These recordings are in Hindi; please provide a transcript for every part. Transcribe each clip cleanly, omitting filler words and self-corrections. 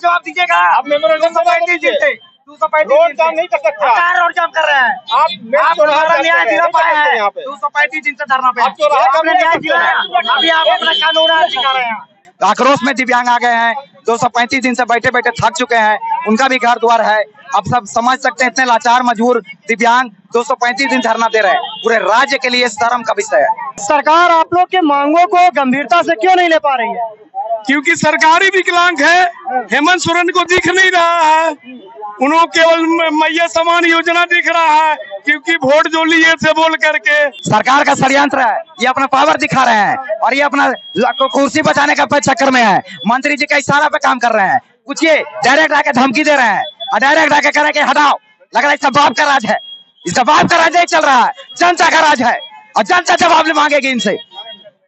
जवाब दीजिएगा। आप मेमोरेंडम 235 दिन से 235 रोड जाम नहीं कर सकते आप रोड जाम कर रहे हैं। आप हमारा न्याय दिला पाए हैं 235 दिन से धरना पे आपने न्याय दिलाया, अभी आप अपना कानून आज दिखा रहे हैं। आक्रोश में दिव्यांग आ गए हैं, 235 दिन से बैठे बैठे थक चुके हैं, उनका भी घर द्वार है। आप सब समझ सकते हैं इतने लाचार मजबूर दिव्यांग 235 दिन धरना दे रहे हैं। पूरे राज्य के लिए शर्म का विषय है। सरकार आप लोग के मांगों को गंभीरता से क्यों नहीं ले पा रही है? क्योंकि सरकारी विकलांग है, हेमंत सोरेन को दिख नहीं रहा है, उन्होंने केवल मैया समान योजना दिख रहा है, क्योंकि वोट जो लिए थे बोल करके। सरकार का षड्यंत्र है, ये अपना पावर दिखा रहे हैं और ये अपना कुर्सी बचाने का चक्कर में है। मंत्री जी का इशारा पे काम कर रहे हैं। पूछिए, डायरेक्ट आके धमकी दे रहे हैं और डायरेक्ट आके कह रहे हैं हटाओ। लग रहा है इसका बाप का राज है, इसका बाप का राज नहीं चल रहा है, जनता का राज है और जनता जवाब मांगेगी इनसे।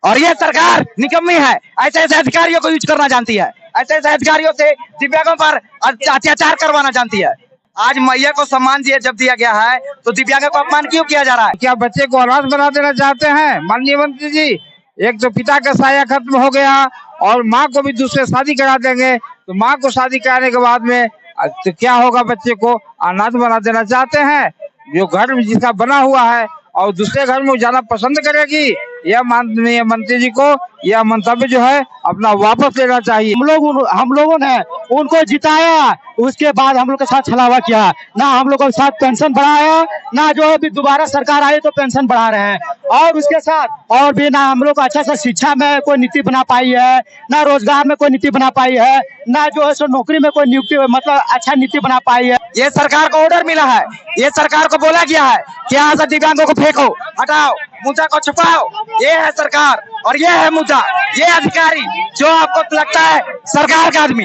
और ये सरकार निकम्मी है, ऐसे ऐसे अधिकारियों को यूज करना जानती है, ऐसे ऐसे अधिकारियों से दिव्यांगों पर अत्याचार करवाना जानती है। आज मैया को सम्मान जब दिया गया है तो दिव्यांगों को अपमान क्यों किया जा रहा है? क्या बच्चे को अनाथ बना देना चाहते हैं माननीय मंत्री जी? एक तो पिता का साया खत्म हो गया और माँ को भी दूसरे शादी करा देंगे, तो माँ को शादी कराने के बाद में तो क्या होगा? बच्चे को अनाथ बना देना चाहते हैं। जो घर जिसका बना हुआ है और दूसरे घर में जाना पसंद करेगी, यह माननीय मंत्री जी को यह मंतव्य जो है अपना वापस लेना चाहिए। हम लोगों ने उनको जिताया, उसके बाद हम लोग के साथ छलावा किया, ना हम लोग के साथ पेंशन बढ़ाया, ना जो अभी दोबारा सरकार आई तो पेंशन बढ़ा रहे हैं, और उसके साथ और भी ना हम लोग अच्छा सा शिक्षा में कोई नीति बना पाई है, ना रोजगार में कोई नीति बना पाई है, ना जो है सो नौकरी में कोई नियुक्ति मतलब अच्छा नीति बना पाई है। ये सरकार को ऑर्डर मिला है, ये सरकार को बोला गया है कि यहाँ से दिव्यांगों को फेंको, हटाओ, मुद्दा को छुपाओ। ये है सरकार और ये है मुद्दा, ये अधिकारी जो आपको लगता है सरकार का आदमी,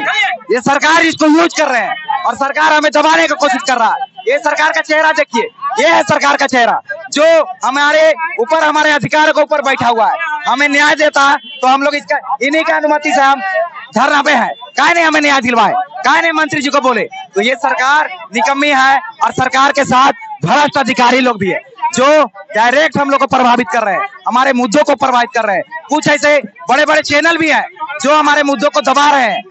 ये सरकार इसको यूज कर रहे हैं और सरकार हमें दबाने की कोशिश कर रहा है। ये सरकार का चेहरा देखिए, ये है सरकार का चेहरा जो हमारे ऊपर, हमारे अधिकार के ऊपर बैठा हुआ है। हमें न्याय देता तो हम लोग इसका इन्हीं की अनुमति से हम धरना पे है। काहे नहीं हमें न्याय दिलवाए, काहे नहीं मंत्री जी को बोले? तो ये सरकार निकम्मी है और सरकार के साथ भ्रष्ट अधिकारी लोग भी है जो डायरेक्ट हम लोग को प्रभावित कर रहे हैं, हमारे मुद्दों को प्रभावित कर रहे हैं। कुछ ऐसे बड़े बड़े चैनल भी हैं जो हमारे मुद्दों को दबा रहे हैं।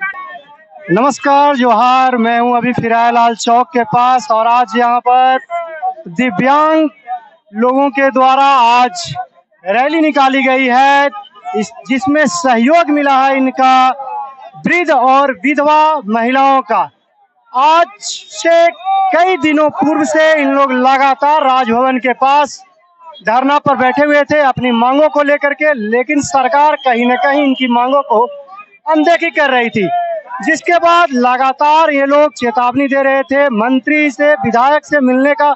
नमस्कार, जोहार, मैं हूं अभी फिरालाल चौक के पास और आज यहां पर दिव्यांग लोगों के द्वारा आज रैली निकाली गई है, जिसमें सहयोग मिला है इनका वृद्ध और विधवा महिलाओं का। आज से कई दिनों पूर्व से इन लोग लगातार राजभवन के पास धरना पर बैठे हुए थे अपनी मांगों को लेकर के, लेकिन सरकार कहीं न कहीं इनकी मांगों को अनदेखी कर रही थी, जिसके बाद लगातार ये लोग चेतावनी दे रहे थे। मंत्री से, विधायक से मिलने का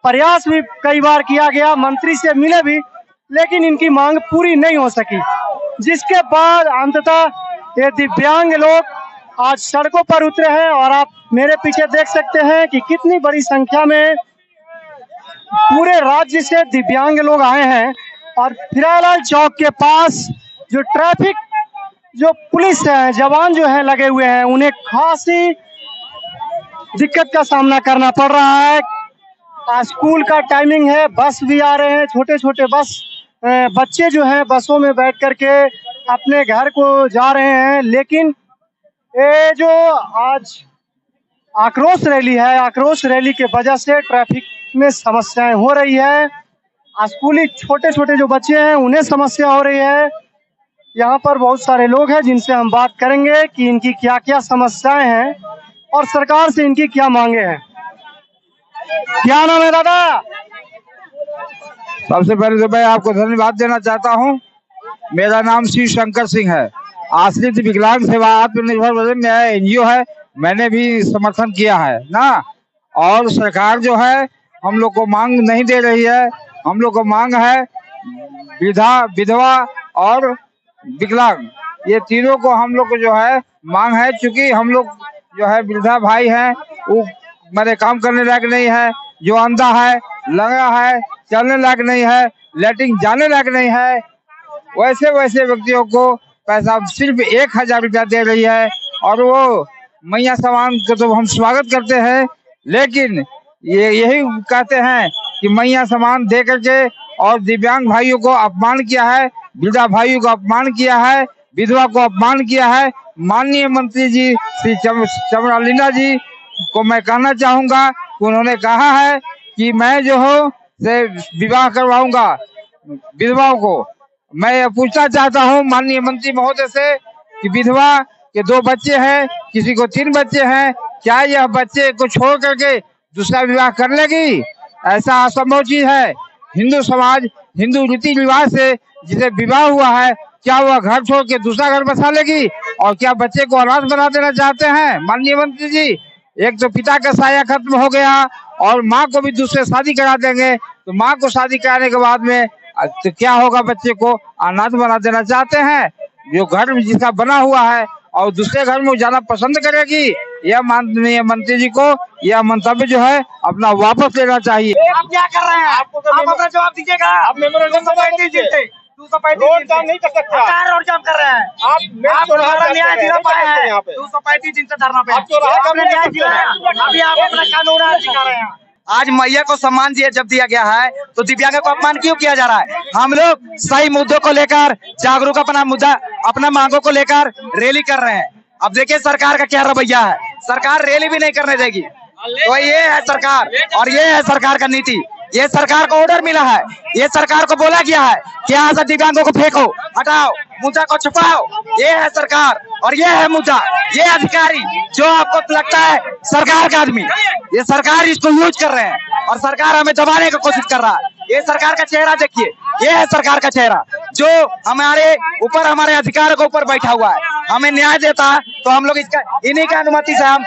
प्रयास भी कई बार किया गया, मंत्री से मिले भी, लेकिन इनकी मांग पूरी नहीं हो सकी, जिसके बाद अंततः ये दिव्यांग लोग आज सड़कों पर उतरे हैं और आप मेरे पीछे देख सकते हैं कि कितनी बड़ी संख्या में पूरे राज्य से दिव्यांग लोग आए हैं। और फिरालाल चौक के पास जो ट्रैफिक, जो पुलिस है, जवान जो है लगे हुए हैं, उन्हें खासी दिक्कत का सामना करना पड़ रहा है। स्कूल का टाइमिंग है, बस भी आ रहे हैं, छोटे छोटे बच्चे जो हैं बसों में बैठ करके अपने घर को जा रहे हैं। लेकिन ये जो आज आक्रोश रैली है, आक्रोश रैली के वजह से ट्रैफिक में समस्याएं हो रही है। स्कूली छोटे छोटे जो बच्चे हैं उन्हें समस्या हो रही है। यहाँ पर बहुत सारे लोग हैं जिनसे हम बात करेंगे कि इनकी क्या क्या समस्याएं हैं और सरकार से इनकी क्या मांगे हैं। क्या नाम है दादा? सबसे पहले तो मैं आपको धन्यवाद देना चाहता हूँ। मेरा नाम शिव शंकर सिंह है। आश्रित विकलांग सेवा आत्मनिर्भर NGO है, मैंने भी समर्थन किया है ना। और सरकार जो है हम लोग को मांग नहीं दे रही है। हम लोग को मांग है विधवा और विकलांग, ये तीनों को हम लोग को जो है मांग है। चूंकि हम लोग जो है वृद्धा भाई हैं, वो मेरे काम करने लायक नहीं है, जो अंधा है, लंगड़ा है, चलने लायक नहीं है, लैट्रिन जाने लायक नहीं है, वैसे व्यक्तियों को पैसा सिर्फ 1000 रुपया दे रही है। और वो मैया समान को तो हम स्वागत करते हैं, लेकिन ये यही कहते हैं कि मैया समान दे करके और दिव्यांग भाइयों को अपमान किया है, वृद्धा भाइयों को अपमान किया है, विधवा को अपमान किया है। माननीय मंत्री जी श्री चमरालिंदा जी को मैं कहना चाहूंगा, उन्होंने कहा है कि मैं जो हो से विवाह करवाऊंगा विधवाओं को। मैं यह पूछना चाहता हूं माननीय मंत्री महोदय से कि विधवा के 2 बच्चे हैं, किसी को 3 बच्चे हैं, क्या यह बच्चे को छोड़ करके दूसरा विवाह कर लेगी? ऐसा असंभव चीज है। हिंदू समाज, हिंदू रीति रिवाज से जिसे विवाह हुआ है, क्या वह घर छोड़ के दूसरा घर बसा लेगी? और क्या बच्चे को अनाथ बना देना चाहते हैं माननीय मंत्री जी? एक तो पिता का साया खत्म हो गया और माँ को भी दूसरे शादी करा देंगे, तो माँ को शादी कराने के बाद में तो क्या होगा? बच्चे को अनाथ बना देना चाहते हैं। जो घर जिसका बना हुआ है और दूसरे घर में जाना पसंद करेगी, यह माननीय मंत्री जी को यह मंतव्य जो है अपना वापस लेना चाहिए। आप क्या कर रहे हैं? आप अपना जवाब दीजिएगा। आप रोड जाम नहीं कर सकते। रोड जाम कर रहे हैं। आप न्याय दिला पाए हैं 235 दिन से धरना पे आपने न्याय दिलाया, अभी आप अपना कानून दिखा रहे हैं। आज मैया को सम्मान जब दिया गया है तो दिव्यांगों को अपमान क्यों किया जा रहा है? हम लोग सही मुद्दों को लेकर जागरूक अपना मांगों को लेकर रैली कर रहे हैं। अब देखिए सरकार का क्या रवैया है। सरकार रैली भी नहीं करने देगी। तो ये है सरकार और ये है सरकार का नीति। ये सरकार को ऑर्डर मिला है, ये सरकार को बोला गया है कि यहाँ से दिव्यांगों को फेंको, हटाओ, मुद्दा को छुपाओ। ये है सरकार और ये है मुद्दा। ये अधिकारी जो आपको लगता है सरकार का आदमी, ये सरकार इसको यूज कर रहे हैं और सरकार हमें दबाने की कोशिश कर रहा है। ये सरकार का चेहरा देखिए, ये है सरकार का चेहरा जो हमारे ऊपर, हमारे अधिकार के ऊपर बैठा हुआ है, हमें न्याय देता है। तो हम लोग इसका इन्हीं की अनुमति से हम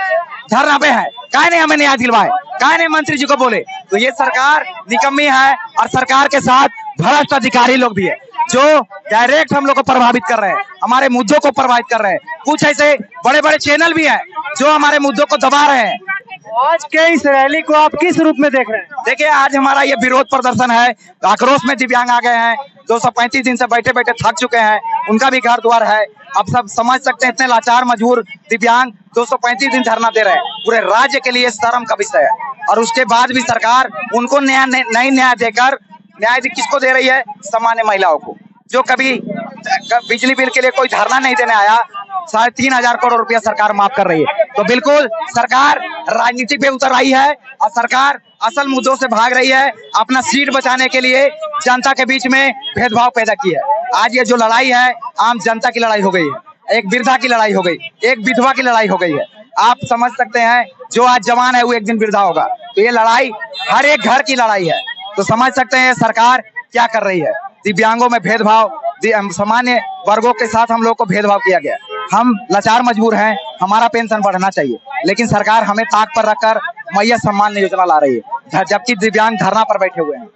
धरना पे हैं। काहे नहीं हमें न्याय दिलवाए, काहे नहीं मंत्री जी को बोले? तो ये सरकार निकम्मी है और सरकार के साथ भ्रष्ट अधिकारी लोग भी है जो डायरेक्ट हम लोग को प्रभावित कर रहे हैं, हमारे मुद्दों को प्रभावित कर रहे हैं। कुछ ऐसे बड़े बड़े चैनल भी हैं जो हमारे मुद्दों को दबा रहे हैं। आज के इस रैली को आप किस रूप में देख रहे हैं? देखिए आज हमारा ये विरोध प्रदर्शन है, आक्रोश में दिव्यांग आ गए हैं। 235 दिन से बैठे बैठे थक चुके हैं, उनका भी घर द्वार है। अब सब समझ सकते हैं इतने लाचार मजबूर दिव्यांग 235 दिन धरना दे रहे हैं। पूरे राज्य के लिए शर्म का विषय है और उसके बाद भी सरकार उनको नहीं न्याय देकर, न्याय किसको दे रही है? सामान्य महिलाओं को, जो कभी बिजली बिल के लिए कोई धरना नहीं देने आया। 3,500 करोड़ रुपया सरकार माफ कर रही है। तो बिल्कुल सरकार राजनीति पे उतर आई है और सरकार असल मुद्दों से भाग रही है। अपना सीट बचाने के लिए जनता के बीच में भेदभाव पैदा किया है। आज ये जो लड़ाई है आम जनता की लड़ाई हो गई है, एक वृद्धा की लड़ाई हो गई, एक विधवा की लड़ाई हो गई है। आप समझ सकते हैं जो आज जवान है वो एक दिन वृद्धा होगा। तो ये लड़ाई हर एक घर की लड़ाई है। तो समझ सकते हैं सरकार क्या कर रही है। दिव्यांगों में भेदभाव, सामान्य वर्गों के साथ हम लोग को भेदभाव किया गया। हम लाचार मजबूर हैं, हमारा पेंशन बढ़ना चाहिए, लेकिन सरकार हमें ताक पर रखकर मैया सम्मान योजना ला रही है, जबकि दिव्यांग धरना पर बैठे हुए हैं।